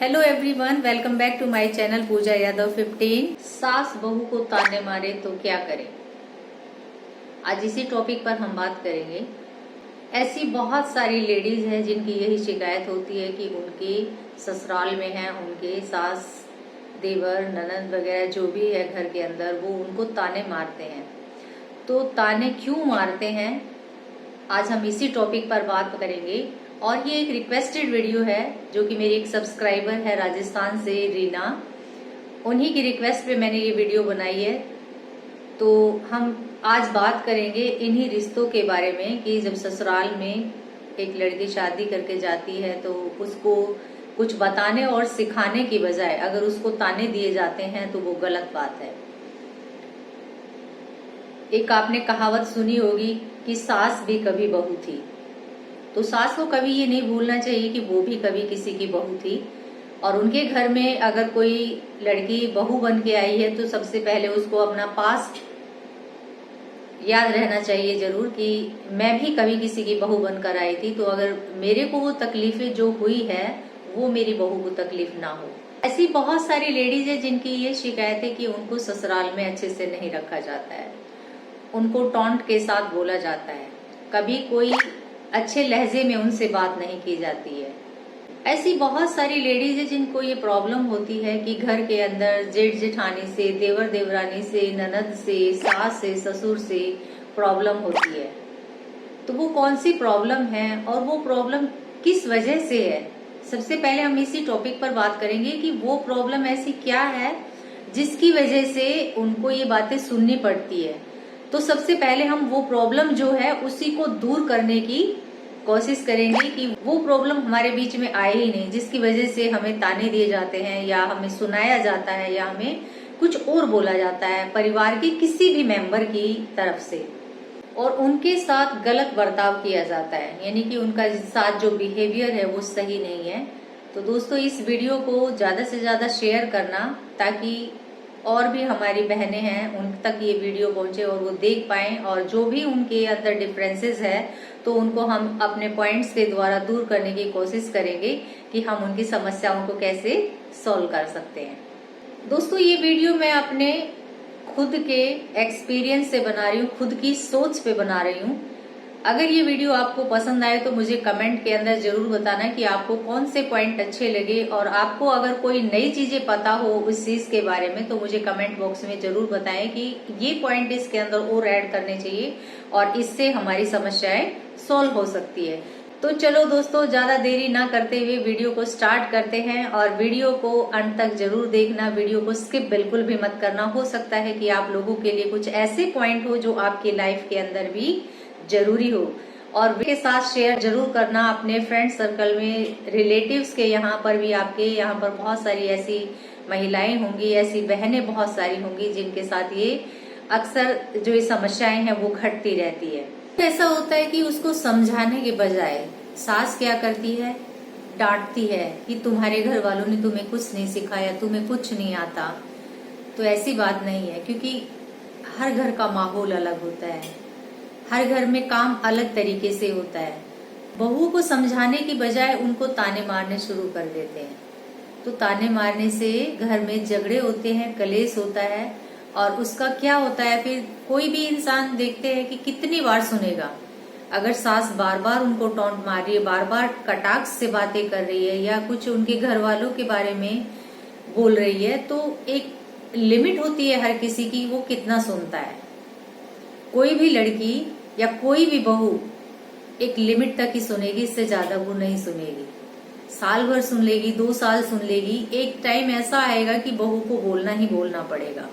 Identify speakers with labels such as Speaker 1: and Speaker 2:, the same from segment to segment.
Speaker 1: Hello everyone, welcome back to my channel Pooja Yadav 15। सास बहू को ताने मारे तो क्या करें, आज इसी टॉपिक पर हम बात करेंगे। ऐसी बहुत सारी लेडीज हैं जिनकी यही शिकायत होती है कि उनके ससुराल में है, उनके सास देवर ननद वगैरह जो भी है घर के अंदर, वो उनको ताने मारते हैं। तो ताने क्यों मारते हैं, आज हम इसी टॉपिक पर बात करेंगे। और ये एक रिक्वेस्टेड वीडियो है जो कि मेरी एक सब्सक्राइबर है राजस्थान से, रीना, उन्हीं की रिक्वेस्ट पे मैंने ये वीडियो बनाई है। तो हम आज बात करेंगे इन्हीं रिश्तों के बारे में कि जब ससुराल में एक लड़की शादी करके जाती है तो उसको कुछ बताने और सिखाने की बजाय अगर उसको ताने दिए जाते हैं तो वो गलत बात है। एक आपने कहावत सुनी होगी कि सास भी कभी बहू थी। तो सास को कभी ये नहीं भूलना चाहिए कि वो भी कभी किसी की बहू थी। और उनके घर में अगर कोई लड़की बहू बन के आई है तो सबसे पहले उसको अपना पास्ट याद रहना चाहिए जरूर कि मैं भी कभी किसी की बहू बनकर आई थी, तो अगर मेरे को वो तकलीफें जो हुई है वो मेरी बहू को तकलीफ ना हो। ऐसी बहुत सारी लेडीज है जिनकी ये शिकायत है कि उनको ससुराल में अच्छे से नहीं रखा जाता है, उनको टॉन्ट के साथ बोला जाता है, कभी कोई अच्छे लहजे में उनसे बात नहीं की जाती है। ऐसी बहुत सारी लेडीज है जिनको ये प्रॉब्लम होती है कि घर के अंदर जेठ जेठानी से, देवर देवरानी से, ननद से, सास से, ससुर से प्रॉब्लम होती है। तो वो कौन सी प्रॉब्लम है और वो प्रॉब्लम किस वजह से है, सबसे पहले हम इसी टॉपिक पर बात करेंगे कि वो प्रॉब्लम ऐसी क्या है जिसकी वजह से उनको ये बातें सुननी पड़ती है। तो सबसे पहले हम वो प्रॉब्लम जो है उसी को दूर करने की कोशिश करेंगे कि वो प्रॉब्लम हमारे बीच में आए ही नहीं, जिसकी वजह से हमें ताने दिए जाते हैं या हमें सुनाया जाता है या हमें कुछ और बोला जाता है परिवार के किसी भी मेंबर की तरफ से, और उनके साथ गलत बर्ताव किया जाता है, यानी कि उनका साथ जो बिहेवियर है वो सही नहीं है। तो दोस्तों, इस वीडियो को ज्यादा से ज्यादा शेयर करना ताकि और भी हमारी बहनें हैं उन तक ये वीडियो पहुंचे और वो देख पाएं, और जो भी उनके अंदर डिफरेंसेस है तो उनको हम अपने पॉइंट्स के द्वारा दूर करने की कोशिश करेंगे कि हम उनकी समस्याओं को कैसे सॉल्व कर सकते हैं। दोस्तों, ये वीडियो मैं अपने खुद के एक्सपीरियंस से बना रही हूँ, खुद की सोच पे बना रही हूँ। अगर ये वीडियो आपको पसंद आए तो मुझे कमेंट के अंदर जरूर बताना कि आपको कौन से पॉइंट अच्छे लगे, और आपको अगर कोई नई चीजें पता हो उस चीज के बारे में तो मुझे कमेंट बॉक्स में जरूर बताएं कि ये पॉइंट इसके अंदर और ऐड करने चाहिए और इससे हमारी समस्याएं सॉल्व हो सकती है। तो चलो दोस्तों, ज्यादा देरी ना करते हुए वीडियो को स्टार्ट करते हैं, और वीडियो को अंत तक जरूर देखना, वीडियो को स्किप बिल्कुल भी मत करना। हो सकता है कि आप लोगों के लिए कुछ ऐसे पॉइंट हो जो आपकी लाइफ के अंदर भी जरूरी हो, और के साथ शेयर जरूर करना अपने फ्रेंड सर्कल में, रिलेटिव्स के यहाँ पर भी। आपके यहाँ पर बहुत सारी ऐसी महिलाएं होंगी, ऐसी बहनें बहुत सारी होंगी जिनके साथ ये अक्सर जो ये समस्याएं हैं वो घटती रहती है। ऐसा होता है कि उसको समझाने के बजाय सास क्या करती है, डांटती है कि तुम्हारे घर वालों ने तुम्हें कुछ नहीं सिखाया, तुम्हें कुछ नहीं आता। तो ऐसी बात नहीं है, क्योंकि हर घर का माहौल अलग होता है, हर घर में काम अलग तरीके से होता है। बहू को समझाने की बजाय उनको ताने मारने शुरू कर देते हैं। तो ताने मारने से घर में झगड़े होते हैं, कलेश होता है, और उसका क्या होता है फिर कोई भी इंसान देखते हैं कि कितनी बार सुनेगा। अगर सास बार बार उनको टॉन्ट मार रही है, बार बार कटाक्ष से बातें कर रही है या कुछ उनके घर वालों के बारे में बोल रही है, तो एक लिमिट होती है हर किसी की, वो कितना सुनता है। कोई भी लड़की या कोई भी बहू एक लिमिट तक ही सुनेगी, इससे ज्यादा वो नहीं सुनेगी। साल भर सुन लेगी, 2 साल सुन लेगी, एक टाइम ऐसा आएगा कि बहू को बोलना ही बोलना पड़ेगा।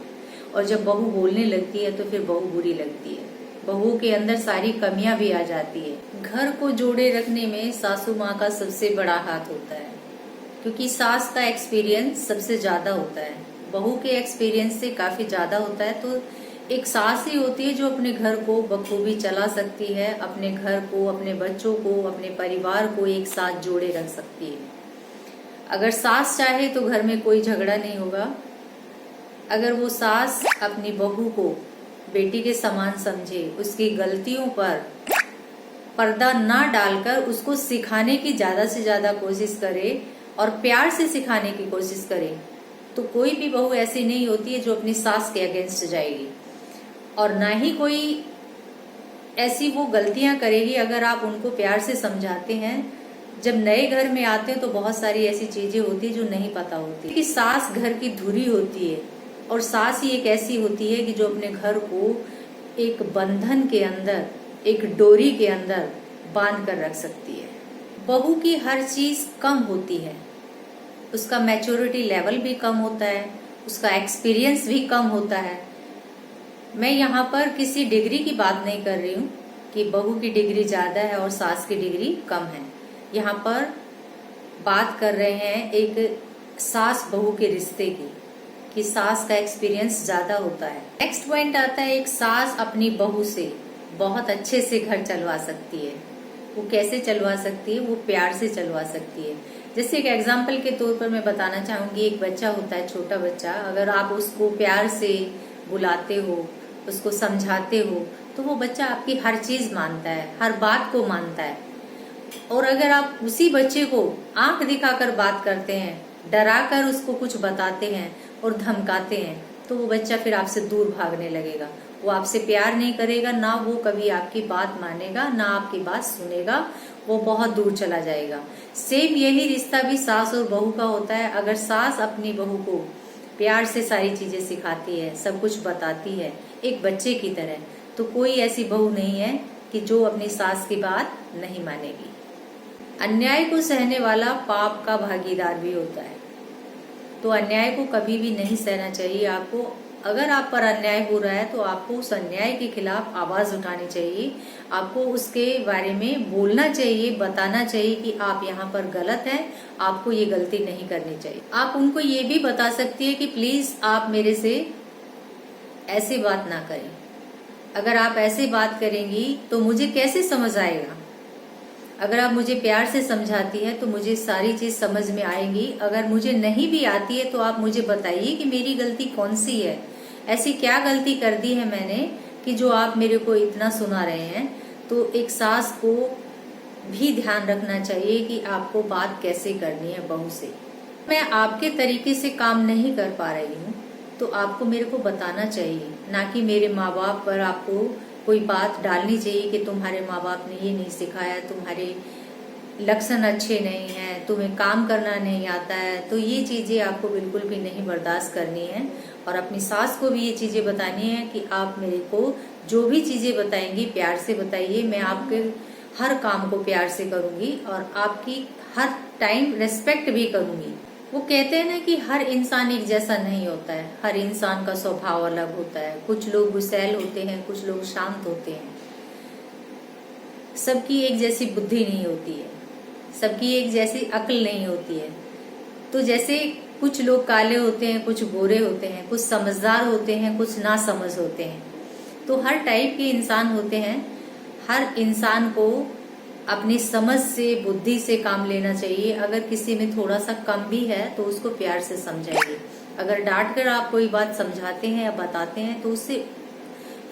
Speaker 1: और जब बहू बोलने लगती है तो फिर बहू बुरी लगती है, बहू के अंदर सारी कमियां भी आ जाती है। घर को जोड़े रखने में सासू माँ का सबसे बड़ा हाथ होता है, क्योंकि सास का एक्सपीरियंस सबसे ज्यादा होता है, बहू के एक्सपीरियंस से काफी ज्यादा होता है। तो एक सास ही होती है जो अपने घर को बखूबी चला सकती है, अपने घर को, अपने बच्चों को, अपने परिवार को एक साथ जोड़े रख सकती है। अगर सास चाहे तो घर में कोई झगड़ा नहीं होगा। अगर वो सास अपनी बहू को बेटी के समान समझे, उसकी गलतियों पर पर्दा ना डालकर उसको सिखाने की ज्यादा से ज्यादा कोशिश करे, और प्यार से सिखाने की कोशिश करें तो कोई भी बहू ऐसी नहीं होती है जो अपनी सास के अगेंस्ट जाएगी, और ना ही कोई ऐसी वो गलतियां करेगी अगर आप उनको प्यार से समझाते हैं। जब नए घर में आते हैं तो बहुत सारी ऐसी चीजें होती है जो नहीं पता होती कि सास घर की धुरी होती है, और सास ही एक ऐसी होती है कि जो अपने घर को एक बंधन के अंदर, एक डोरी के अंदर बांध कर रख सकती है। बहू की हर चीज कम होती है, उसका मैच्योरिटी लेवल भी कम होता है, उसका एक्सपीरियंस भी कम होता है। मैं यहाँ पर किसी डिग्री की बात नहीं कर रही हूँ कि बहू की डिग्री ज्यादा है और सास की डिग्री कम है। यहाँ पर बात कर रहे हैं एक सास बहू के रिश्ते की, कि सास का एक्सपीरियंस ज्यादा होता है। नेक्स्ट पॉइंट आता है, एक सास अपनी बहू से बहुत अच्छे से घर चलवा सकती है। वो कैसे चलवा सकती है? वो प्यार से चलवा सकती है। जैसे एक एग्जाम्पल के तौर पर मैं बताना चाहूंगी, एक बच्चा होता है, छोटा बच्चा, अगर आप उसको प्यार से बुलाते हो, उसको समझाते हो, तो वो बच्चा आपकी हर चीज मानता है, हर बात को मानता है। और अगर आप उसी बच्चे को आंख दिखाकर बात करते हैं, डरा कर उसको कुछ बताते हैं और धमकाते हैं, तो वो बच्चा फिर आपसे दूर भागने लगेगा। वो आपसे प्यार नहीं करेगा, ना वो कभी आपकी बात मानेगा, ना आपकी बात सुनेगा, वो बहुत दूर चला जाएगा। सेम यही रिश्ता भी सास और बहू का होता है। अगर सास अपनी बहू को प्यार से सारी चीजें सिखाती है, सब कुछ बताती है एक बच्चे की तरह, तो कोई ऐसी बहू नहीं है कि जो अपनी सास की बात नहीं मानेगी। अन्याय को सहने वाला पाप का भागीदार भी होता है, तो अन्याय को कभी भी नहीं सहना चाहिए आपको। अगर आप पर अन्याय हो रहा है तो आपको उस अन्याय के खिलाफ आवाज उठानी चाहिए, आपको उसके बारे में बोलना चाहिए, बताना चाहिए कि आप यहाँ पर गलत हैं, आपको ये गलती नहीं करनी चाहिए। आप उनको ये भी बता सकती है कि प्लीज आप मेरे से ऐसे बात ना करें। अगर आप ऐसे बात करेंगी तो मुझे कैसे समझ आएगा? अगर आप मुझे प्यार से समझाती है तो मुझे सारी चीज समझ में आएगी। अगर मुझे नहीं भी आती है तो आप मुझे बताइए कि मेरी गलती कौन सी है, ऐसी क्या गलती कर दी है मैंने कि जो आप मेरे को इतना सुना रहे हैं। तो एक सास को भी ध्यान रखना चाहिए कि आपको बात कैसे करनी है बहू से। मैं आपके तरीके से काम नहीं कर पा रही हूँ तो आपको मेरे को बताना चाहिए, ना कि मेरे माँ बाप पर आपको कोई बात डालनी चाहिए कि तुम्हारे माँ बाप ने ये नहीं सिखाया, तुम्हारे लक्षण अच्छे नहीं हैं, तुम्हें काम करना नहीं आता है। तो ये चीजें आपको बिल्कुल भी नहीं बर्दाश्त करनी है, और अपनी सास को भी ये चीजें बतानी है कि आप मेरे को जो भी चीजें बताएंगी प्यार से बताइए। मैं आपके हर काम को प्यार से करूंगी और आपकी हर टाइम रेस्पेक्ट भी करूंगी। वो कहते हैं ना कि हर इंसान एक जैसा नहीं होता है, हर इंसान का स्वभाव अलग होता है। कुछ लोग गुस्सैल होते हैं, कुछ लोग शांत होते हैं। सबकी एक जैसी बुद्धि नहीं होती है, सबकी एक जैसी अक्ल नहीं होती है। तो जैसे कुछ लोग काले होते हैं, कुछ गोरे होते हैं, कुछ समझदार होते हैं, कुछ ना समझ होते हैं। तो हर टाइप के इंसान होते हैं। हर इंसान को अपनी समझ से, बुद्धि से काम लेना चाहिए। अगर किसी में थोड़ा सा कम भी है तो उसको प्यार से समझाइए। अगर डांट कर आप कोई बात समझाते हैं या बताते हैं तो उससे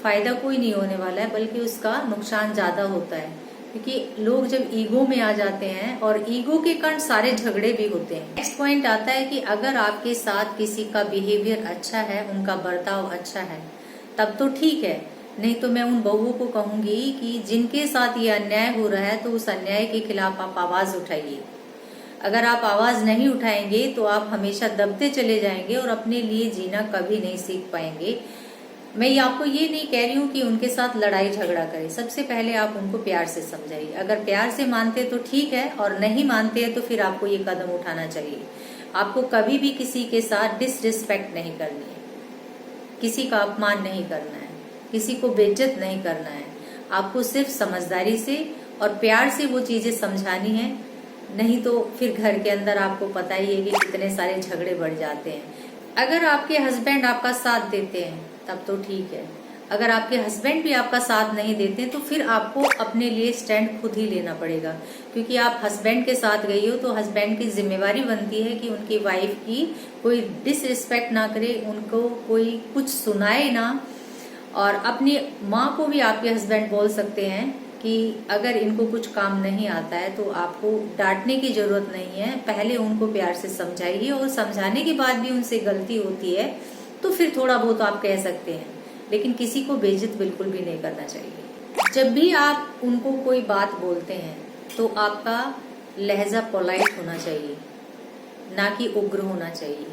Speaker 1: फायदा कोई नहीं होने वाला है, बल्कि उसका नुकसान ज्यादा होता है। क्योंकि लोग जब ईगो में आ जाते हैं, और ईगो के कारण सारे झगड़े भी होते हैं। नेक्स्ट पॉइंट आता है कि अगर आपके साथ किसी का बिहेवियर अच्छा है, उनका बर्ताव अच्छा है, तब तो ठीक है। नहीं तो मैं उन बहुओं को कहूंगी कि जिनके साथ ये अन्याय हो रहा है तो उस अन्याय के खिलाफ आप आवाज उठाइए। अगर आप आवाज नहीं उठाएंगे तो आप हमेशा दबते चले जाएंगे और अपने लिए जीना कभी नहीं सीख पाएंगे। मैं आपको ये नहीं कह रही हूँ कि उनके साथ लड़ाई झगड़ा करें। सबसे पहले आप उनको प्यार से समझाइए। अगर प्यार से मानते तो ठीक है, और नहीं मानते हैं तो फिर आपको ये कदम उठाना चाहिए। आपको कभी भी किसी के साथ डिसरिस्पेक्ट नहीं करनी है, किसी का अपमान नहीं करना है, किसी को बेइज्जत नहीं करना है। आपको सिर्फ समझदारी से और प्यार से वो चीजें समझानी है। नहीं तो फिर घर के अंदर आपको पता ही है कि कितने सारे झगड़े बढ़ जाते हैं। अगर आपके हस्बैंड आपका साथ देते हैं तब तो ठीक है। अगर आपके हस्बैंड भी आपका साथ नहीं देते तो फिर आपको अपने लिए स्टैंड खुद ही लेना पड़ेगा। क्योंकि आप हस्बैंड के साथ गई हो तो हस्बैंड की जिम्मेवारी बनती है कि उनकी वाइफ की कोई डिसरिस्पेक्ट ना करे, उनको कोई कुछ सुनाए ना। और अपनी माँ को भी आपके हस्बैंड बोल सकते हैं कि अगर इनको कुछ काम नहीं आता है तो आपको डांटने की जरूरत नहीं है, पहले उनको प्यार से समझाइए और समझाने के बाद भी उनसे गलती होती है तो फिर थोड़ा बहुत आप कह सकते हैं, लेकिन किसी को बेइज्जत बिल्कुल भी नहीं करना चाहिए। जब भी आप उनको कोई बात बोलते हैं तो आपका लहजा पोलाइट होना चाहिए, ना कि उग्र होना चाहिए।